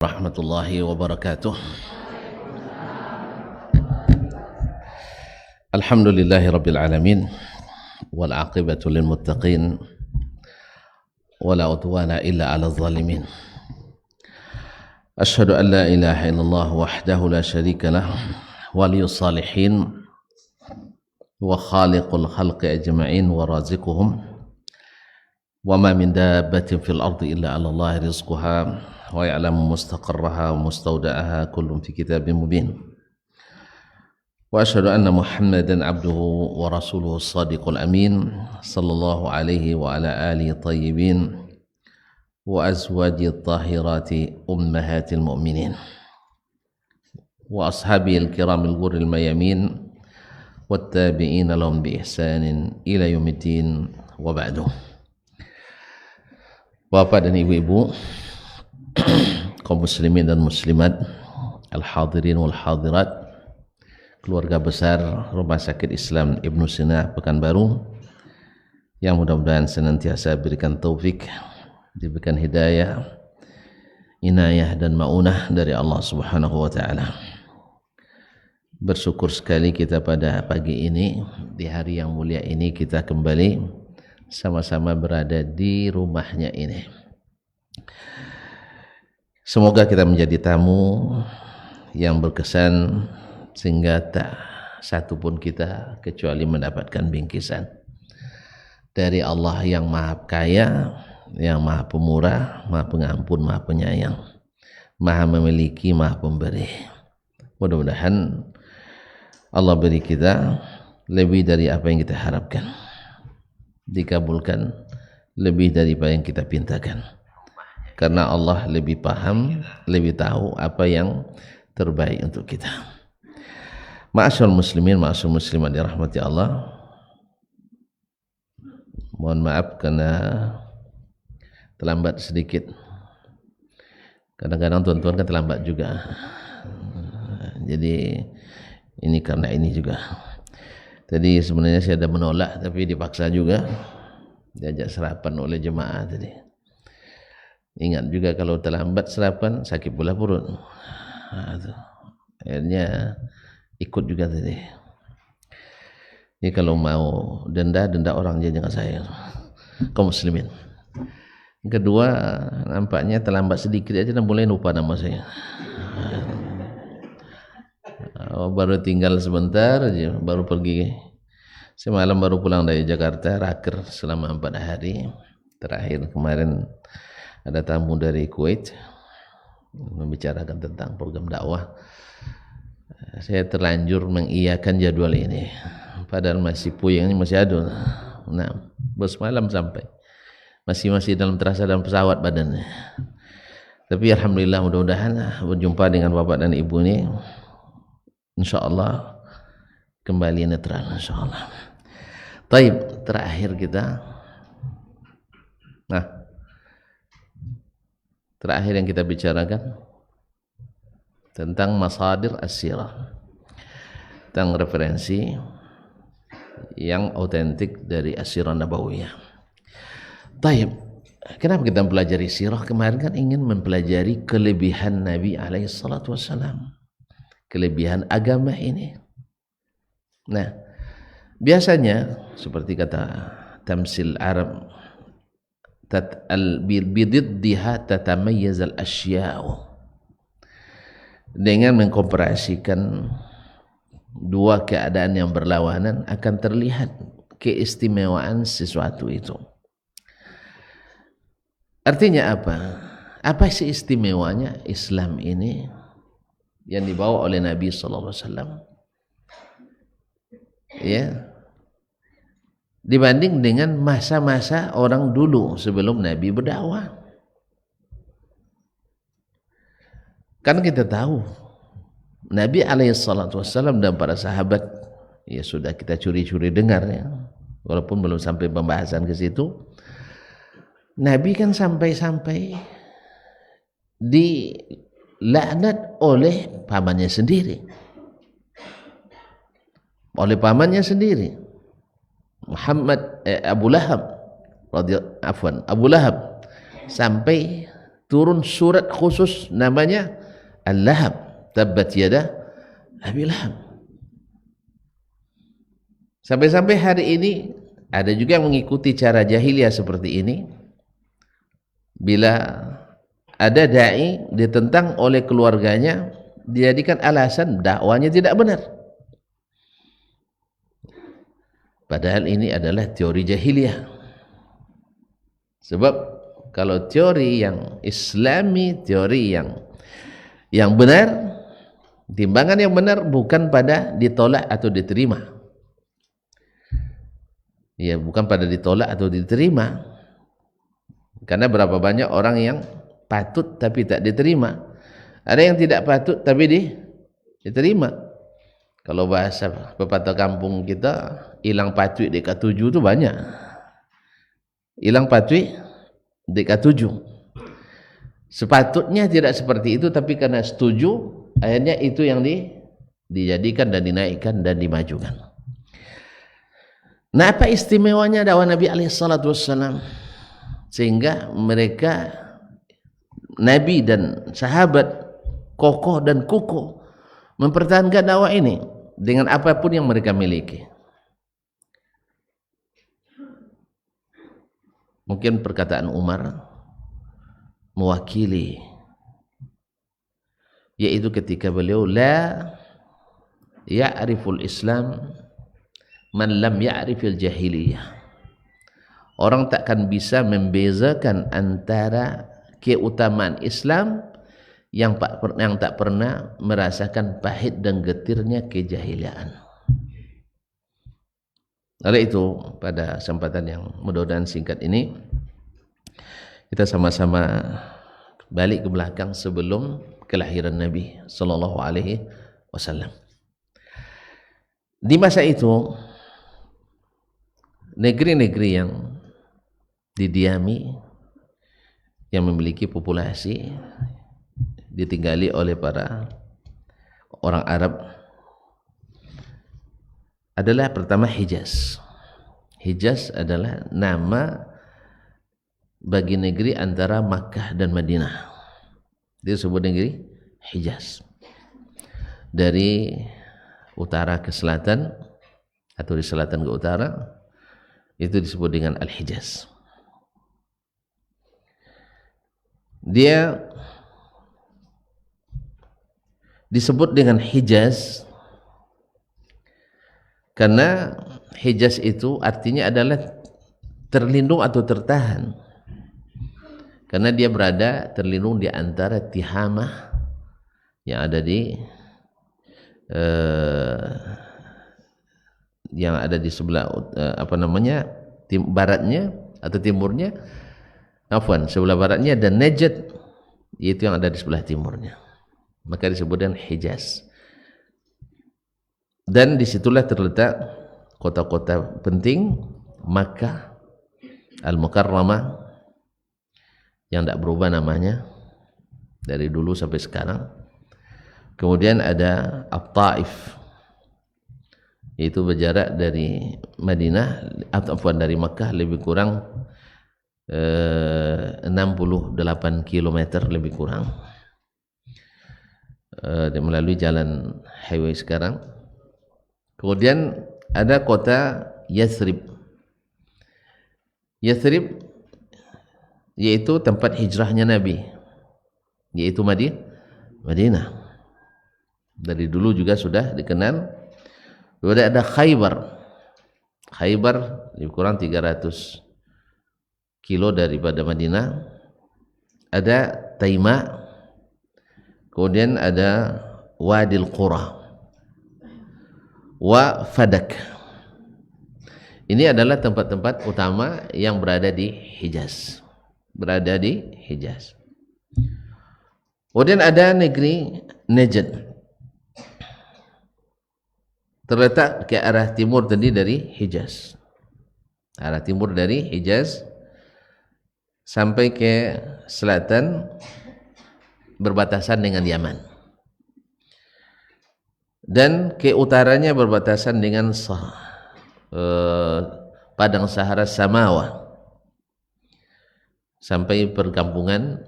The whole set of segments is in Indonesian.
Rahmatullahi wabarakatuh. Alhamdulillahi rabbil alamin wal aqibatu lil muttaqin wala udwana illa 'alal zalimin. Asyhadu an la ilaha illallah wahdahu la syarika lah waliyus salihin wa khaliqul khalqi ajma'in wa raziquhum wa ma min dabbatin fil ardi illa 'ala Allahi rizquha wa ya'lamu mustaqarraha wa mustawda'aha kullun fi kitabin mubin. Wa asyhadu anna Muhammadan abduhu wa rasuluhu as-sadiqul amin sallallahu alaihi wa ala alihi tayyibin wa azwaji tahirati ummahatil mu'minin wa ashabil kiramil ghurril mayamin wat tabi'ina lahum bi ihsanin ila yaumiddin wa ba'du. Bapak dan ibu-ibu, kaum muslimin dan muslimat, al-hadirin wal hadirat, keluarga besar Rumah Sakit Islam Ibnu Sina Pekanbaru, yang mudah-mudahan senantiasa berikan taufik, diberikan hidayah, inayah dan maunah dari Allah Subhanahu wa taala. Bersyukur sekali kita pada pagi ini, di hari yang mulia ini, kita kembali sama-sama berada di rumahnya ini. Semoga kita menjadi tamu yang berkesan sehingga tak satu pun kita kecuali mendapatkan bingkisan dari Allah yang Maha Kaya, yang Maha Pemurah, Maha Pengampun, Maha Penyayang, Maha Memiliki, Maha Pemberi. Mudah-mudahan Allah beri kita lebih dari apa yang kita harapkan, dikabulkan lebih dari apa yang kita pintakan, karena Allah lebih paham, lebih tahu apa yang terbaik untuk kita. Ma'asyarul muslimin, ma'asyarul muslimat dirahmati Allah, mohon maaf karena terlambat sedikit. Kadang-kadang tuan-tuan kan terlambat juga, jadi ini karena ini juga. Tadi sebenarnya saya ada menolak, tapi dipaksa juga, diajak sarapan oleh jemaah tadi. Ingat juga kalau terlambat sarapan sakit pula perut. Akhirnya ikut juga tadi. Jadi kalau mau denda orang aja, jangan saya, kaum muslimin. Kedua, nampaknya terlambat sedikit aja dan mulai lupa nama saya. Baru tinggal sebentar aja, baru pergi. Semalam baru pulang dari Jakarta, raker selama 4 hari. Terakhir kemarin ada tamu dari Kuwait membicarakan tentang program dakwah. Saya terlanjur mengiyakan jadwal ini, padahal masih puyeng, masih ada. Nah, bos malam sampai masih terasa dalam pesawat badannya. Tapi alhamdulillah, mudah-mudahan berjumpa dengan bapak dan ibu ini, insyaallah kembali netral, insyaallah. Taib, terakhir kita. Nah, terakhir yang kita bicarakan tentang masadir as-sirah, tentang referensi yang autentik dari as-sirah nabawiyah. Taib, kenapa kita mempelajari sirah? Kemarin kan ingin mempelajari kelebihan Nabi alaihi salatu wassalam, kelebihan agama ini. Nah, biasanya seperti kata tamsil Arab, bididdiha tatamayyaz al-ashya'u, dengan mengkomparasikan dua keadaan yang berlawanan akan terlihat keistimewaan sesuatu itu. Artinya apa? Apa sih istimewanya Islam ini yang dibawa oleh Nabi sallallahu alaihi wasallam? Ya, dibanding dengan masa-masa orang dulu sebelum Nabi berdakwah. Kan kita tahu Nabi alaihissalam dan para sahabat, ya sudah kita curi-curi dengar ya, walaupun belum sampai pembahasan ke situ. Nabi kan sampai-sampai dilaknat oleh pamannya sendiri, Abu Lahab, Abu Lahab, sampai turun surat khusus namanya Al-Lahab, tabbat yada Abi Lahab. Sampai-sampai hari ini ada juga yang mengikuti cara jahiliyah seperti ini. Bila ada dai ditentang oleh keluarganya, dijadikan alasan dakwanya tidak benar. Padahal ini adalah teori jahiliyah. Sebab kalau teori yang Islami, teori yang benar, timbangan yang benar bukan pada ditolak atau diterima. Ya, bukan pada ditolak atau diterima. Karena berapa banyak orang yang patut tapi tak diterima. Ada yang tidak patut tapi diterima. Kalau bahasa pepatah kampung kita, hilang patut dekat 7 itu banyak. Hilang patut dekat 7. Sepatutnya tidak seperti itu, tapi karena setuju, akhirnya itu yang dijadikan dan dinaikkan dan dimajukan. Nah, apa istimewanya dakwah Nabi SAW? Sehingga mereka, Nabi dan sahabat, kokoh dan kukuh mempertahankan dakwah ini dengan apapun yang mereka miliki. Mungkin perkataan Umar mewakili, yaitu ketika beliau la ya'riful Islam man lam ya'rifil jahiliyah. Orang takkan bisa membezakan antara keutamaan Islam yang tak pernah merasakan pahit dan getirnya kejahiliaan. Oleh itu, pada kesempatan yang mudah-mudahan singkat ini, kita sama-sama balik ke belakang sebelum kelahiran Nabi Sallallahu Alaihi Wasallam. Di masa itu, negeri-negeri yang didiami, yang memiliki populasi, ditinggali oleh para orang Arab, adalah pertama Hijaz. Hijaz adalah nama bagi negeri antara Makkah dan Madinah. Dia disebut negeri Hijaz. Dari utara ke selatan atau di selatan ke utara, itu disebut dengan Al-Hijaz. Dia disebut dengan Hijaz karena Hijaz itu artinya adalah terlindung atau tertahan, karena dia berada terlindung di antara Tihamah yang ada di sebelah baratnya atau timurnya, sebelah baratnya, dan Najd yaitu yang ada di sebelah timurnya, maka disebutkan Hijaz. Dan disitulah terletak kota-kota penting, Makkah Al-Mukarramah yang tidak berubah namanya dari dulu sampai sekarang. Kemudian ada At-Taif, yaitu berjarak dari Madinah ataupun dari Makkah lebih kurang 68 km lebih kurang, melalui jalan highway sekarang. Kemudian ada kota Yathrib. Yathrib yaitu tempat hijrahnya Nabi, yaitu Madinah. Dari dulu juga sudah dikenal. Kemudian ada Khaybar. Khaybar lebih kurang 300 kilo daripada Madinah. Ada Taima. Kemudian ada Wadil Qura wa Fadak. Ini adalah tempat-tempat utama yang berada di Hijaz. Kemudian ada negeri Najd, terletak ke arah timur tadi dari Hijaz. Arah timur dari Hijaz sampai ke selatan berbatasan dengan Yaman. Dan ke utaranya berbatasan dengan padang Sahara Samawa sampai perkampungan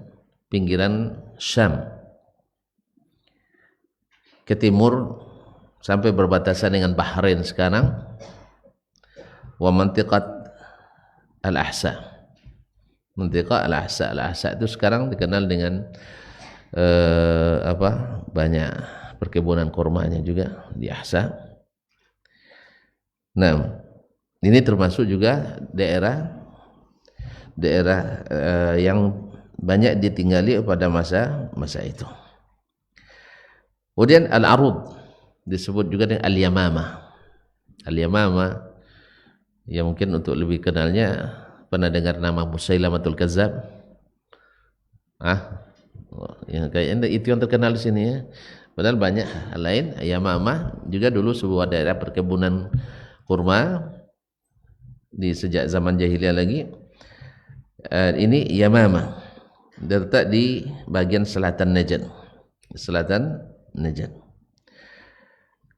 pinggiran Syam, ke timur sampai berbatasan dengan Bahrain sekarang, wa mantiqat Al-Ahsa. Mantiqat Al-Ahsa. Al-Ahsa itu sekarang dikenal dengan banyak perkebunan kurmanya juga di Ahsa. Nah, ini termasuk juga daerah yang banyak ditinggali pada masa itu. Kemudian Al-Arud disebut juga dengan Al-Yamamah. Al-Yamamah, ya mungkin untuk lebih kenalnya pernah dengar nama Musailamatul Kazzab? Ya, kayaknya itu yang terkenal di sini ya. Padahal banyak hal lain. Yamamah juga dulu sebuah daerah perkebunan kurma di sejak zaman jahiliyah lagi. Ini Yamamah, terletak di bagian selatan Najd.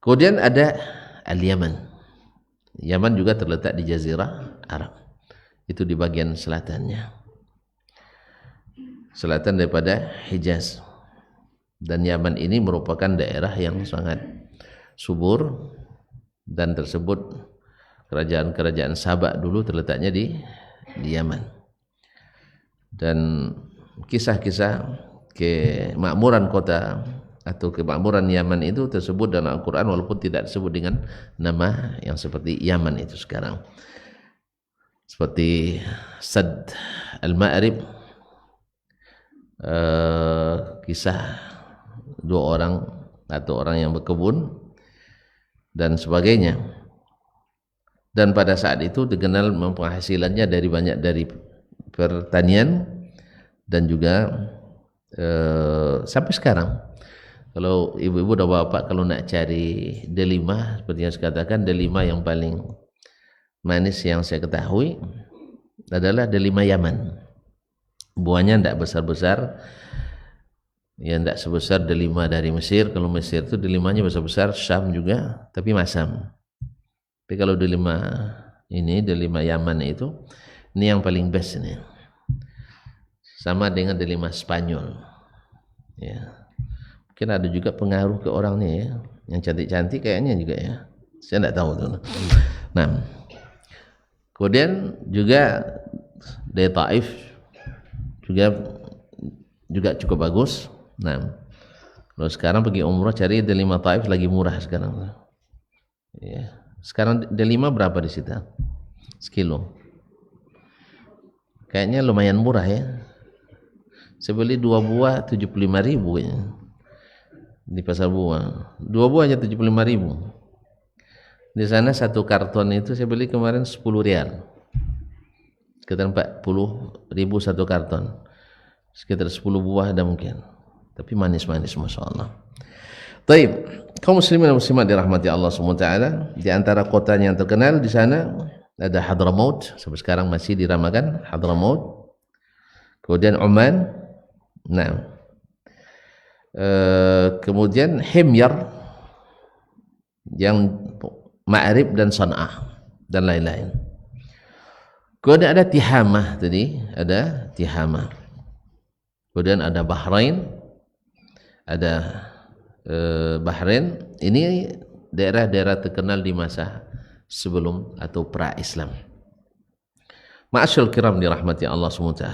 Kemudian ada Al-Yaman. Yaman juga terletak di Jazirah Arab. Itu di bagian selatannya, selatan daripada Hijaz. Dan Yaman ini merupakan daerah yang sangat subur, dan tersebut kerajaan-kerajaan Sabak dulu terletaknya di Yaman. Dan kisah-kisah kemakmuran kota atau kemakmuran Yaman itu tersebut dalam Al-Quran, walaupun tidak disebut dengan nama yang seperti Yaman itu sekarang, seperti Sad Al-Ma'rib, kisah dua orang atau orang yang berkebun dan sebagainya. Dan pada saat itu dikenal penghasilannya dari pertanian, dan juga sampai sekarang kalau ibu-ibu dan bapak kalau nak cari delima, seperti yang saya katakan, delima yang paling manis yang saya ketahui adalah delima Yaman. Buahnya tidak besar-besar, ya tidak sebesar delima dari Mesir. Kalau Mesir itu delimanya besar-besar, Syam juga, tapi masam. Tapi kalau delima Yaman itu, ini yang paling best ini. Sama dengan delima Spanyol. Ya. Mungkin ada juga pengaruh ke orangnya ya. Yang cantik-cantik kayaknya juga ya. Saya tidak tahu tuh. Nah, kemudian juga dari Taif juga cukup bagus. Nah, kalau sekarang pergi umrah cari delima Taif lagi murah sekarang. Ya. Sekarang delima berapa di situ? Sekilo. Kayaknya lumayan murah ya. Saya beli 2 buah 75.000 kayaknya di pasar buah. 2 buah aja 75.000. Di sana satu karton itu saya beli kemarin 10 rial. Sekitar 40.000 satu karton. Sekitar 10 buah ada mungkin. Tapi manis-manis, Masya Allah. Taib, kaum muslimin dan muslimat dirahmati Allah SWT. Di antara kotanya yang terkenal di sana ada Hadramaut, sampai sekarang masih diramakan Hadramaut. Kemudian Oman. Nah, kemudian Himyar yang Ma'rib dan San'ah dan lain-lain. Kemudian ada Tihamah tadi, ada Tihamah. Kemudian ada Bahrain, ada Bahrain. Ini daerah-daerah terkenal di masa sebelum atau pra-Islam. Ma'asyil kiram dirahmati Allah SWT.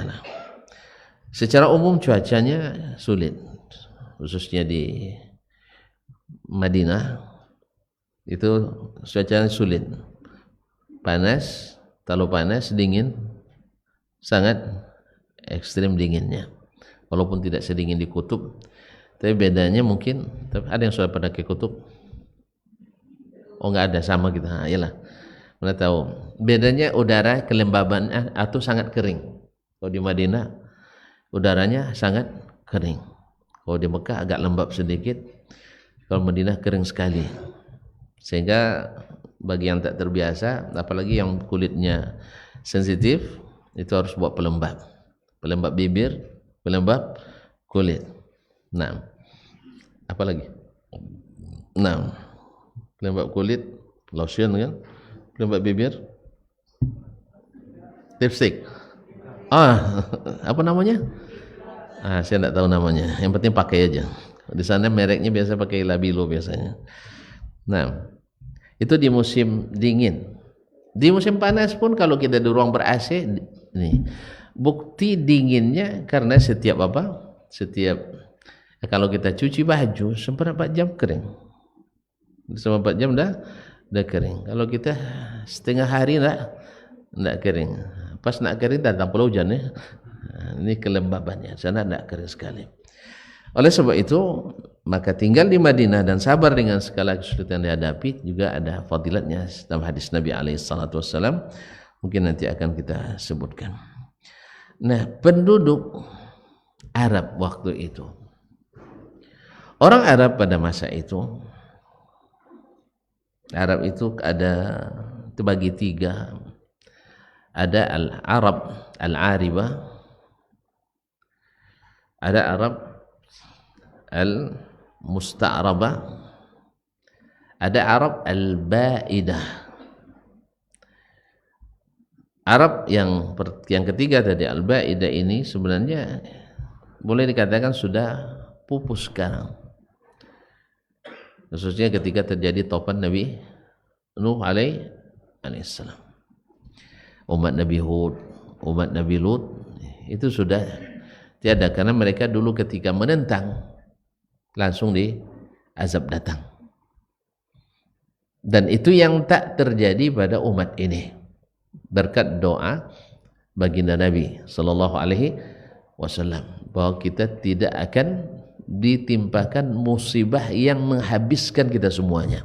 Secara umum cuacanya sulit, khususnya di Madinah itu cuacanya sulit, panas, terlalu panas, dingin, sangat ekstrim dinginnya, walaupun tidak sedingin di kutub. Tapi bedanya mungkin, tapi ada yang sudah pada ke kutub? Oh, nggak ada, sama kita. Nah, iyalah, mana tahu bedanya udara kelembaban atau sangat kering. Kalau di Madinah udaranya sangat kering. Kalau di Mekah agak lembab sedikit. Kalau Madinah kering sekali. Sehingga bagi yang tak terbiasa, apalagi yang kulitnya sensitif, itu harus buat pelembab. Pelembab bibir, pelembab kulit. Nah, apa lagi? Nah, pelembab kulit, lotion kan? Pelembab bibir, lipstick. Apa namanya? Saya tidak tahu namanya. Yang penting pakai aja. Di sana mereknya biasa pakai Labilo biasanya. Nah, itu di musim dingin. Di musim panas pun kalau kita di ruang ber-AC, nih, bukti dinginnya karena setiap kalau kita cuci baju seperempat jam kering. Seperempat jam dah kering. Kalau kita setengah hari enggak kering. Pas nak kering datang pula hujan ya. Ini kelembabannya, sana tidak kering sekali. Oleh sebab itu, maka tinggal di Madinah dan sabar dengan segala kesulitan yang dihadapi juga ada fadilatnya dalam hadis Nabi SAW. Mungkin nanti akan kita sebutkan. Nah, penduduk Arab waktu itu, orang Arab pada masa itu, Arab itu ada terbagi tiga. Ada Al-Arab Al-Aribah, ada Arab Al-Musta'rabah, ada Arab Al-Ba'idah. Arab yang ketiga tadi, Al-Ba'idah, ini sebenarnya boleh dikatakan sudah pupus sekarang, khususnya ketika terjadi topan Nabi Nuh alaihissalam, umat Nabi Hud, umat Nabi Lut, itu sudah tiada, karena mereka dulu ketika menentang langsung di azab datang. Dan itu yang tak terjadi pada umat ini berkat doa baginda Nabi sallallahu alaihi wasallam, bahwa kita tidak akan ditimpakan musibah yang menghabiskan kita semuanya.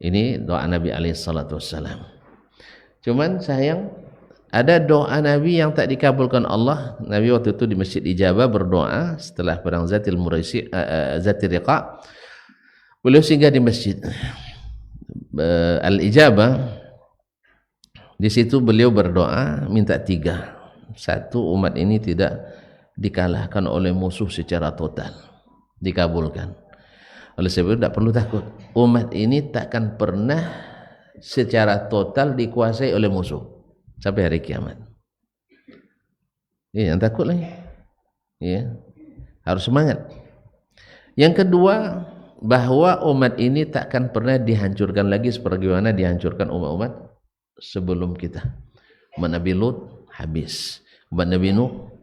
Ini doa Nabi alaihi salatu wasallam. Cuman sayang, ada doa Nabi yang tak dikabulkan Allah. Nabi waktu itu di Masjid Ijabah berdoa setelah perang Zatil Riqa. Beliau singgah di Masjid Al-Ijabah. Di situ beliau berdoa minta tiga. Satu, umat ini tidak dikalahkan oleh musuh secara total, dikabulkan. Oleh sebab itu tidak perlu takut. Umat ini takkan pernah secara total dikuasai oleh musuh sampai hari kiamat. Yang takut lagi. Ya. Harus semangat. Yang kedua, bahwa umat ini takkan pernah dihancurkan lagi seperti bagaimana dihancurkan umat-umat sebelum kita. Umat Nabi Lut habis. Umat Nabi Nuh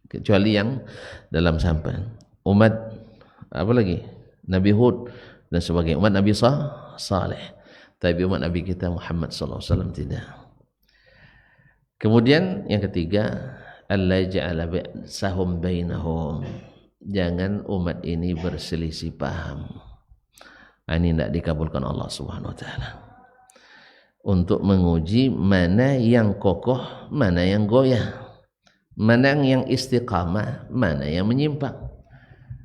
kecuali yang dalam sampan. Umat apa lagi? Nabi Hud dan sebagainya. Umat Nabi Saleh. Tapi umat Nabi kita Muhammad sallallahu alaihi wasallam tidak. Kemudian yang ketiga, alla ja'ala sahum bainahum. Jangan umat ini berselisih paham. Ini tidak dikabulkan Allah Subhanahu wa taala. Untuk menguji mana yang kokoh, mana yang goyah. Mana yang istiqamah, mana yang menyimpang.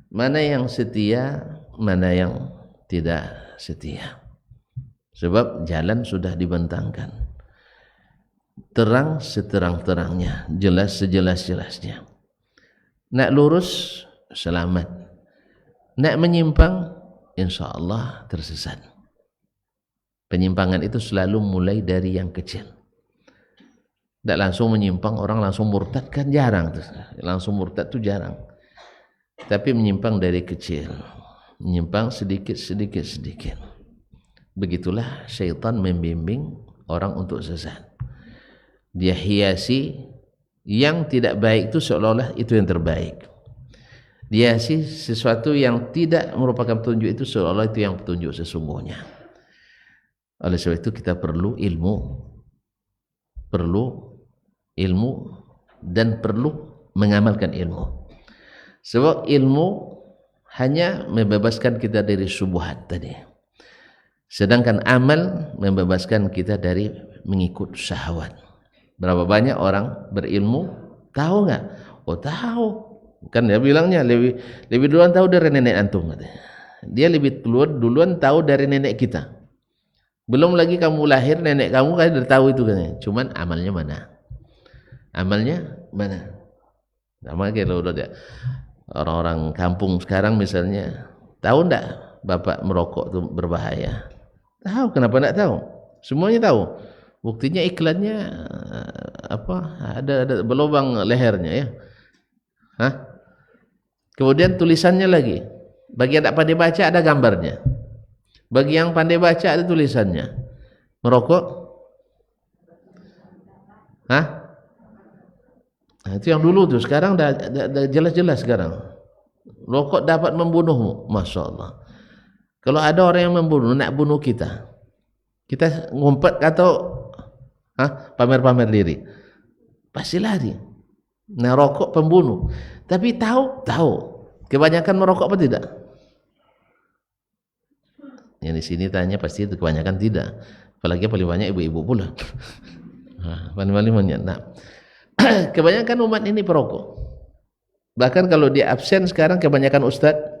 Mana yang setia, mana yang tidak setia. Sebab jalan sudah dibentangkan, terang seterang-terangnya, jelas sejelas-jelasnya. Nak lurus, selamat. Nak menyimpang, insyaAllah tersesat. Penyimpangan itu selalu mulai dari yang kecil. Tidak langsung menyimpang, orang langsung murtad kan jarang. Langsung murtad itu jarang. Tapi menyimpang dari kecil, menyimpang sedikit. Begitulah syaitan membimbing orang untuk sesat. Dia hiasi yang tidak baik itu seolah-olah itu yang terbaik. Dia hiasi sesuatu yang tidak merupakan petunjuk itu seolah-olah itu yang petunjuk sesungguhnya. Oleh sebab itu kita perlu ilmu dan perlu mengamalkan ilmu. Sebab ilmu hanya membebaskan kita dari syubhat tadi. Sedangkan amal membebaskan kita dari mengikut syahwat. Berapa banyak orang berilmu tahu enggak? Oh tahu. Kan dia bilangnya lebih duluan tahu dari nenek antum. Dia lebih duluan tahu dari nenek kita. Belum lagi kamu lahir, nenek kamu kan sudah tahu itu kan. Cuman amalnya mana? Amalnya mana? Sama kayak lo udah orang-orang kampung sekarang misalnya, tahu enggak bapak merokok itu berbahaya? Tahu, kenapa enggak tahu? Semuanya tahu. Buktinya iklannya ada berlubang lehernya ya. Hah? Kemudian tulisannya lagi. Bagi yang tak pandai baca ada gambarnya. Bagi yang pandai baca ada tulisannya. Merokok? Hah? Nah, itu yang dulu tuh. Sekarang dah jelas-jelas sekarang. Rokok dapat membunuhmu. Masya Allah. Kalau ada orang yang membunuh, nak bunuh kita ngumpet atau pamer-pamer diri? Pasti lari. Nah, rokok pembunuh. Tapi tahu. Kebanyakan merokok apa tidak? Yang di sini tanya pasti itu kebanyakan tidak. Apalagi paling banyak ibu-ibu pula. Paling banyak. Nah, kebanyakan umat ini perokok. Bahkan kalau dia absen sekarang kebanyakan ustadz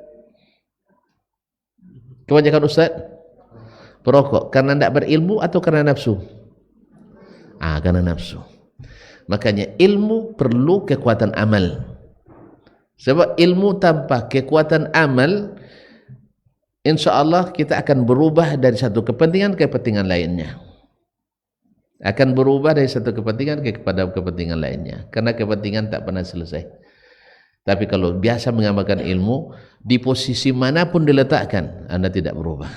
perokok karena tidak berilmu atau karena nafsu? Karena nafsu. Makanya ilmu perlu kekuatan amal. Sebab ilmu tanpa kekuatan amal, insyaallah kita akan berubah dari satu kepentingan ke kepentingan lainnya. Akan berubah dari satu kepentingan kepada kepentingan lainnya. Karena kepentingan tak pernah selesai. Tapi kalau biasa mengamalkan ilmu, di posisi manapun diletakkan, Anda tidak berubah.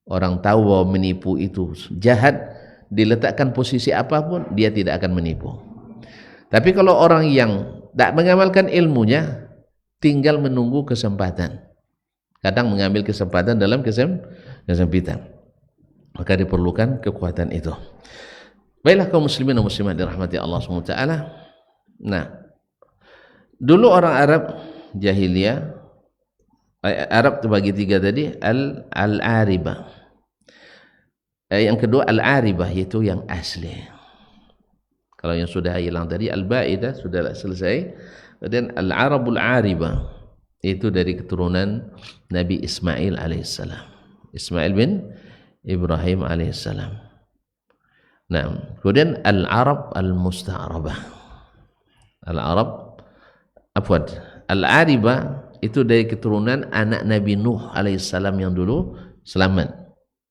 Orang tahu bahwa menipu itu jahat, diletakkan posisi apapun, dia tidak akan menipu. Tapi kalau orang yang tak mengamalkan ilmunya, tinggal menunggu kesempatan. Kadang mengambil kesempatan dalam kesempitan. Maka diperlukan kekuatan itu. Baiklah kaum muslimin dan muslimat dirahmati Allah SWT. Nah, dulu orang Arab jahiliyah, Arab terbagi tiga tadi, al-aribah. Yang kedua al-aribah, yaitu yang asli. Kalau yang sudah hilang tadi al-ba'idah sudah selesai. Dan al-arabul aribah, itu dari keturunan Nabi Ismail alaihissalam. Ismail bin Ibrahim alaihissalam. Nah, kemudian al-arab al-musta'rabah. Al-aribah itu dari keturunan anak Nabi Nuh alaihissalam yang dulu selamat.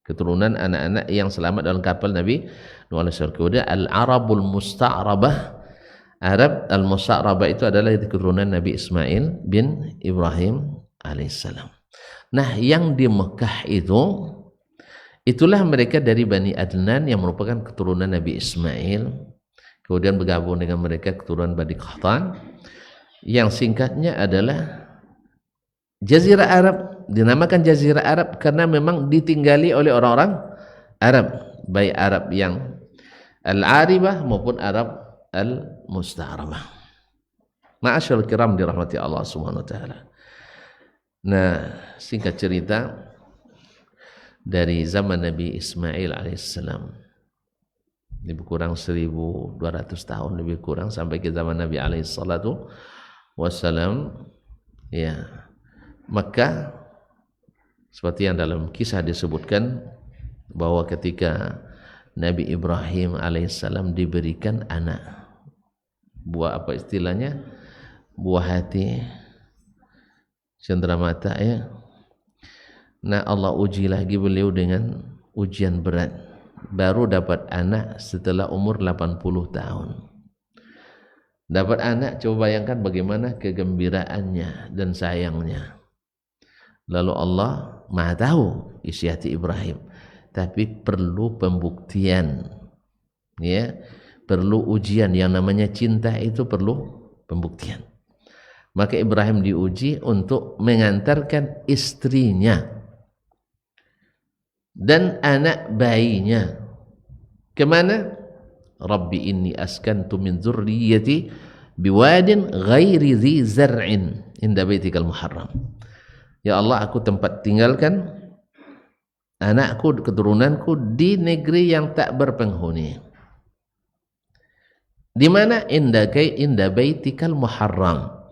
Keturunan anak-anak yang selamat dalam kapal Nabi Nuh alaihissalam. Kemudian al-arabul musta'rabah. Arab al-musta'rabah itu adalah keturunan Nabi Ismail bin Ibrahim alaihissalam. Nah, yang di Mekah itu, itulah mereka dari Bani Adnan yang merupakan keturunan Nabi Ismail. Kemudian bergabung dengan mereka keturunan Bani Qahtan. Yang singkatnya adalah Jazirah Arab. Dinamakan Jazirah Arab karena memang ditinggali oleh orang-orang Arab, baik Arab yang al-aribah maupun Arab al-musta'rabah. Ma'asyarul kiram dirahmati Allah Subhanahu wa taala. Nah, singkat cerita, dari zaman Nabi Ismail alaihissalam, lebih kurang 1200 tahun lebih kurang, sampai ke zaman Nabi alaihissalatu wassalam, ya, Makkah seperti yang dalam kisah disebutkan bahwa ketika Nabi Ibrahim alaihissalam diberikan anak, buah apa istilahnya, buah hati, cenderamata, ya. Nah, Allah uji lagi beliau dengan ujian berat. Baru dapat anak setelah umur 80 tahun. Dapat anak, coba bayangkan bagaimana kegembiraannya dan sayangnya. Lalu Allah Maha tahu isi hati Ibrahim, tapi perlu pembuktian, ya, perlu ujian. Yang namanya cinta itu perlu pembuktian. Maka Ibrahim diuji untuk mengantarkan istrinya dan anak bayinya kemana? Rabbi inni askantu min dzurriyyati biwadin ghairi dzi zar'in inda baitikal muharram. Ya Allah, aku tempat tinggalkan anakku, keturunanku di negeri yang tak berpenghuni. Di mana? Inda baitikal muharram,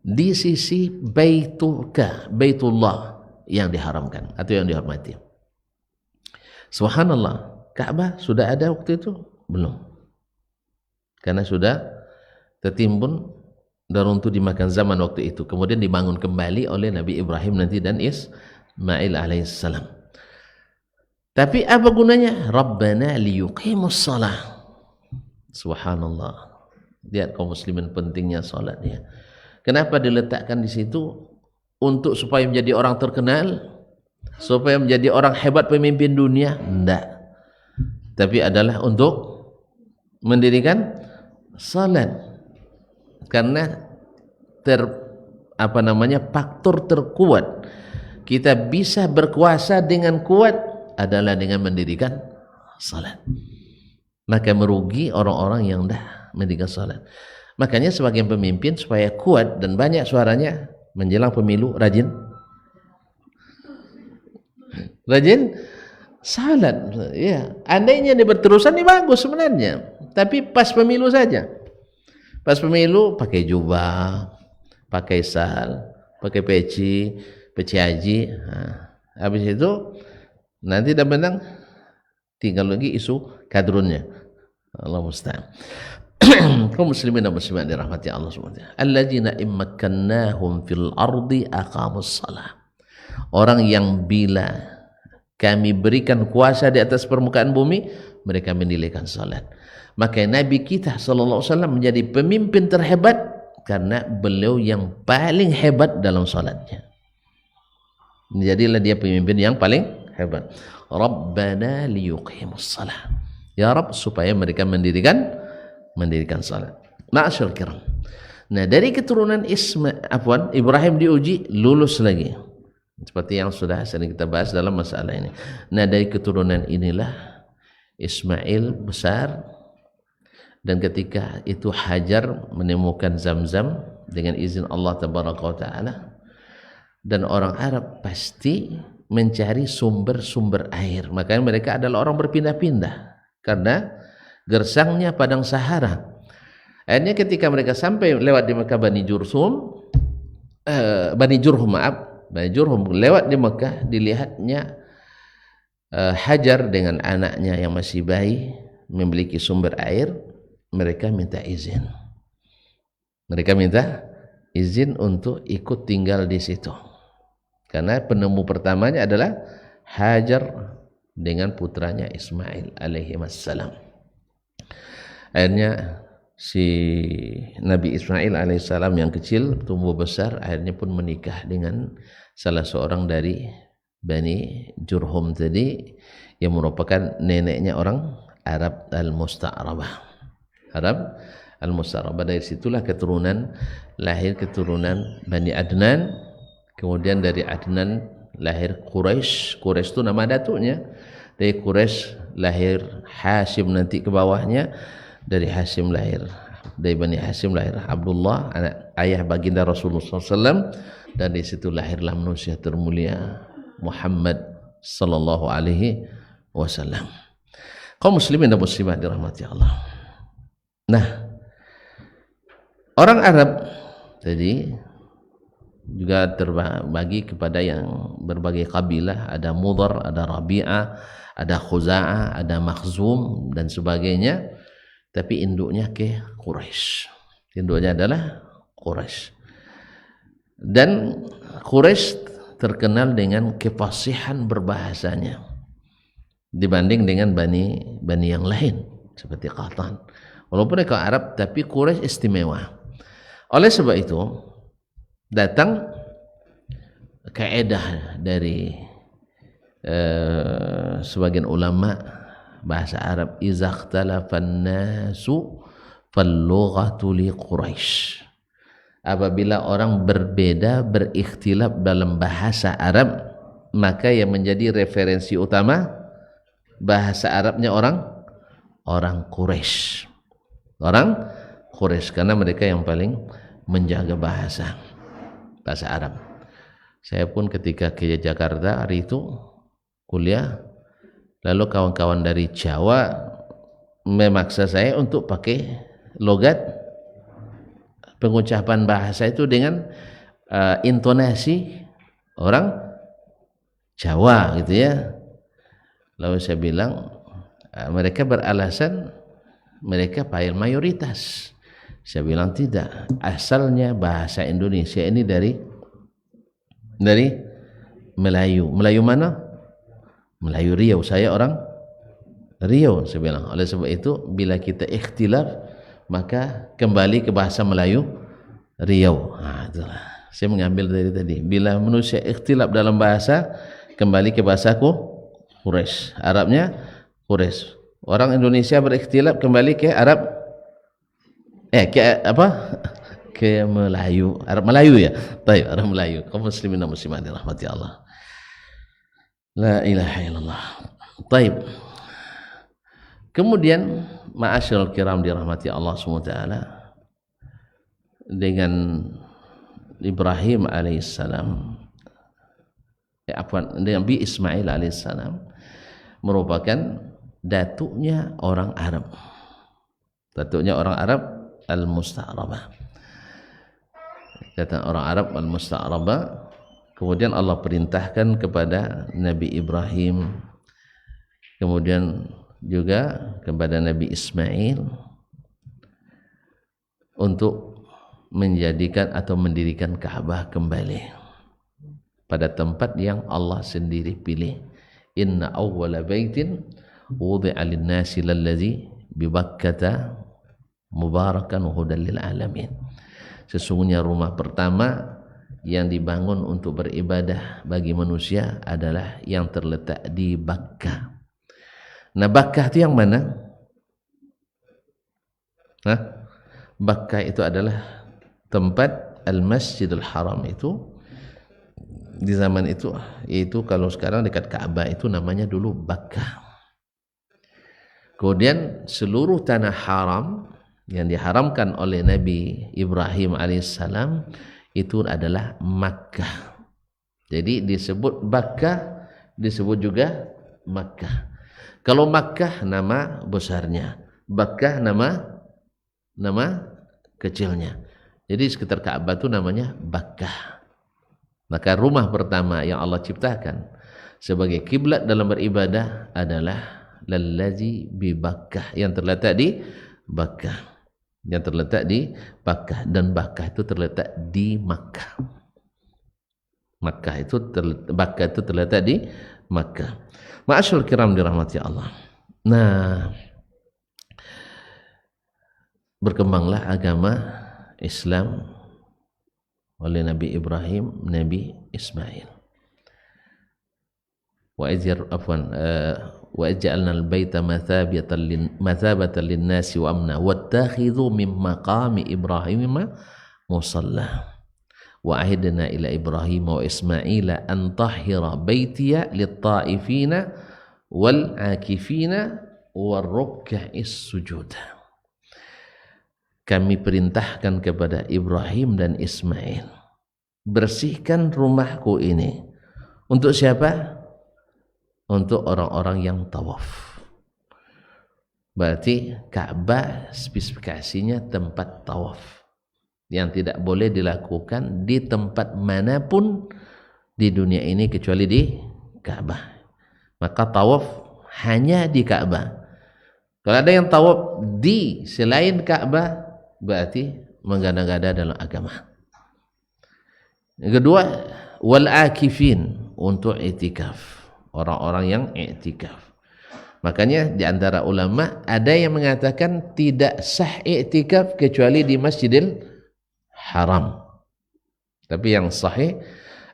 di sisi Baitullah yang diharamkan atau yang dihormati. Subhanallah, Ka'bah sudah ada waktu itu? Belum. Karena sudah tertimbun dan runtuh dimakan zaman waktu itu. Kemudian dibangun kembali oleh Nabi Ibrahim nanti dan Ismail alaihissalam. Tapi apa gunanya? Rabbana liyuqimus shalah. Subhanallah. Lihat kaum muslimin pentingnya salat, ya. Kenapa diletakkan di situ? Untuk supaya menjadi orang terkenal, supaya menjadi orang hebat pemimpin dunia? Enggak. Tapi adalah untuk mendirikan salat. Karena faktor terkuat kita bisa berkuasa dengan kuat adalah dengan mendirikan salat. Maka merugi orang-orang yang dah mendirikan salat. Makanya sebagian pemimpin supaya kuat dan banyak suaranya menjelang pemilu rajin salat. Ya, andainya dia berterusan ini bagus sebenarnya. Tapi pas pemilu saja. Pas pemilu pakai jubah, pakai sal, pakai peci haji. Habis itu nanti dah menang, tinggal lagi isu kadrunnya. Allah musta'an. Kaum muslimin dan muslimat dirahmati Allah SWT. Alladzina immakkannahum fil ardi aqamus salah. Orang yang bila kami berikan kuasa di atas permukaan bumi, mereka mendirikan salat. Maka Nabi kita sallallahu alaihi wasallam menjadi pemimpin terhebat karena beliau yang paling hebat dalam salatnya. Jadilah dia pemimpin yang paling hebat. Rabbana liyuqimus salah. Ya Rabb, supaya mereka mendirikan salat. Ma'asyar kiram. Nah, dari keturunan Ibrahim diuji lulus lagi. Seperti yang sudah sering kita bahas dalam masalah ini. Nah, dari keturunan inilah Ismail besar, dan ketika itu Hajar menemukan Zamzam dengan izin Allah tabaraka wa taala. Dan orang Arab pasti mencari sumber-sumber air. Makanya mereka adalah orang berpindah-pindah karena gersangnya padang Sahara. Akhirnya ketika mereka sampai lewat di Mekah Bani Jurhum lewat di Mekah, dilihatnya Hajar dengan anaknya yang masih bayi memiliki sumber air. Mereka minta izin untuk ikut tinggal di situ. Karena penemu pertamanya adalah Hajar dengan putranya Ismail alaihi wassalam. Akhirnya si Nabi Ismail alaihissalam yang kecil tumbuh besar, akhirnya pun menikah dengan salah seorang dari Bani Jurhum tadi, yang merupakan neneknya orang Arab al-Musta'rabah. Dari situlah lahir keturunan Bani Adnan. Kemudian dari Adnan lahir Quraisy. Quraisy itu nama datuknya. Dari Quraisy lahir Hashim, nanti ke bawahnya. Dari Bani Hashim lahir Abdullah, ayah baginda Rasulullah SAW, dan di situ lahirlah manusia termulia Muhammad sallallahu alaihi wasallam. Kaum muslimin dan muslimat dirahmati Allah. Nah, orang Arab tadi juga terbagi kepada yang berbagai kabilah, ada Mudhar, ada Rabi'ah, ada Khuza'ah, ada Makhzum dan sebagainya. Tapi induknya ke Quraisy. Induknya adalah Quraisy. Dan Quraisy terkenal dengan kefasihan berbahasanya dibanding dengan bani yang lain seperti Qahtan. Walaupun mereka Arab, tapi Quraisy istimewa. Oleh sebab itu datang kaidah dari sebagian ulama bahasa Arab, iza ikhtalafan nasu fal-lughatu li Quraisy. Apabila orang berbeda, berikhtilaf dalam bahasa Arab, maka yang menjadi referensi utama bahasa Arabnya orang Quraisy. Orang Quraisy, karena mereka yang paling menjaga bahasa Arab. Saya pun ketika ke Jakarta hari itu kuliah, lalu kawan-kawan dari Jawa memaksa saya untuk pakai logat pengucapan bahasa itu dengan intonasi orang Jawa gitu ya. Lalu saya bilang mereka beralasan mereka mayoritas. Saya bilang tidak, asalnya bahasa Indonesia ini dari Melayu. Melayu mana? Melayu Riau. Saya orang Riau, saya bilang. Oleh sebab itu bila kita ikhtilaf, maka kembali ke bahasa Melayu Riau. Itulah. Saya mengambil dari tadi. Bila manusia ikhtilaf dalam bahasa, kembali ke bahasaku Quraisy. Arabnya Quraisy. Orang Indonesia berikhtilaf, kembali ke Arab. Ke apa? Ke Melayu. Arab Melayu ya. Baik, Arab Melayu. Kaum muslimin dan muslimat dirahmati Allah. La ilaha illallah. Baik. Kemudian ma'asyiral kiram dirahmati Allah SWT, dengan Ibrahim alaihissalam, Nabi Ismail alaihissalam merupakan datuknya orang Arab. Datuknya orang Arab al-Musta'rabah. Kata orang Arab al-Musta'rabah. Kemudian Allah perintahkan kepada Nabi Ibrahim, kemudian juga kepada Nabi Ismail untuk menjadikan atau mendirikan Ka'bah kembali pada tempat yang Allah sendiri pilih. Inna awwala baitin wudi'a lin-nasi lalladzi bi Bakkata mubarakan wa hudan lil alamin. Sesungguhnya rumah pertama yang dibangun untuk beribadah bagi manusia adalah yang terletak di Bakkah. Nah, Bakkah itu yang mana? Bakkah itu adalah tempat Al-Masjidil Haram itu di zaman itu, yaitu kalau sekarang dekat Ka'bah itu namanya dulu Bakkah. Kemudian seluruh tanah haram yang diharamkan oleh Nabi Ibrahim alaihissalam itu adalah Makkah. Jadi disebut Bakkah, disebut juga Makkah. Kalau Makkah nama besarnya, Bakkah nama kecilnya. Jadi sekitar Ka'bah itu namanya Bakkah. Maka rumah pertama yang Allah ciptakan sebagai kiblat dalam beribadah adalah lallazi bi Bakkah, yang terletak di Bakkah. Yang terletak di Bakkah, dan Bakkah itu terletak di Makkah. Bakkah itu terletak di Makkah. Ma'asyarul kiram dirahmati Allah. Nah, berkembanglah agama Islam oleh Nabi Ibrahim, Nabi Ismail. Wa ij'alna al-baita mathabatan lin-nasi wa amna wattakhidhu min maqami Ibrahim musalla wa ahidna ila Ibrahim wa Ismaila an tahhira baitiya lit-ta'ifina wal-akifina war-ruk'is sujud. Kami perintahkan kepada Ibrahim dan Ismail, bersihkan rumahku ini. Untuk siapa? Untuk orang-orang yang tawaf. Berarti Ka'bah spesifikasinya tempat tawaf yang tidak boleh dilakukan di tempat manapun di dunia ini kecuali di Ka'bah. Maka tawaf hanya di Ka'bah. Kalau ada yang tawaf di selain Ka'bah, berarti mengada-gada dalam agama. Yang kedua, wal akifin, untuk i'tikaf, orang-orang yang i'tikaf. Makanya di antara ulama ada yang mengatakan tidak sah i'tikaf kecuali di Masjidil Haram. Tapi yang sahih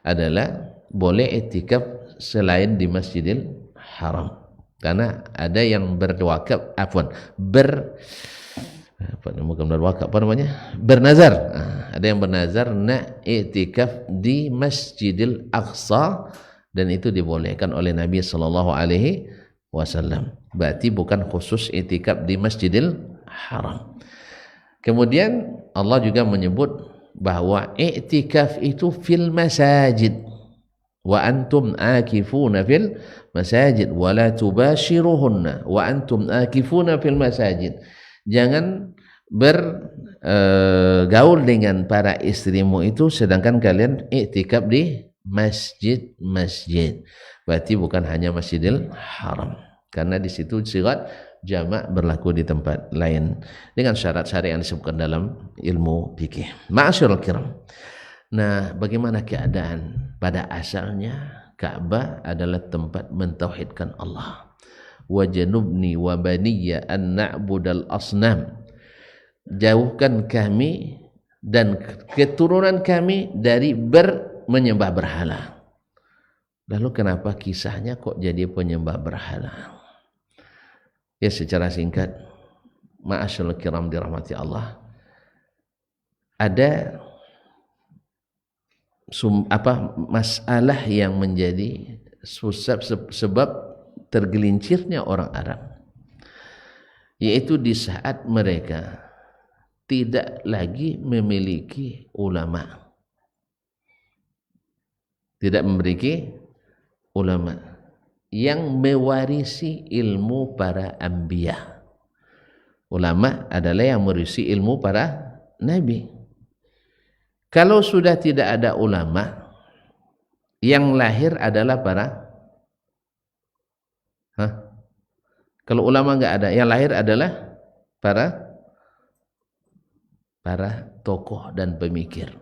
adalah boleh i'tikaf selain di Masjidil Haram. Karena ada yang berwakaf, bernazar. Ada yang bernazar nak i'tikaf di Masjidil Aqsa, dan itu dibolehkan oleh Nabi sallallahu alaihi wasallam. Berarti bukan khusus i'tikaf di Masjidil Haram. Kemudian Allah juga menyebut bahwa i'tikaf itu fil masajid. Wa antum akifuna fil masajid wa la tubashiruhunna wa antum akifuna fil masajid. Jangan bergaul dengan para istrimu itu sedangkan kalian i'tikaf di masjid-masjid. Berarti bukan hanya Masjidil Haram, karena di situ sirat jamak berlaku di tempat lain dengan syarat-syarat yang disebutkan dalam ilmu fikih. Ma'asyiral kiram. Nah, bagaimana keadaan? Pada asalnya Ka'bah adalah tempat mentauhidkan Allah. Wajanubni wa baniya an na'budal asnam. Jauhkan kami dan keturunan kami dari menyembah berhala. Lalu kenapa kisahnya kok jadi penyembah berhala? Ya secara singkat, ma'asyarul kiram dirahmati Allah, ada masalah yang menjadi sebab tergelincirnya orang Arab, yaitu di saat mereka tidak lagi memiliki ulama, tidak memiliki ulama yang mewarisi ilmu para anbiya. Ulama adalah yang mewarisi ilmu para nabi. Kalau sudah tidak ada ulama, yang lahir adalah kalau ulama enggak ada, yang lahir adalah para tokoh dan pemikir.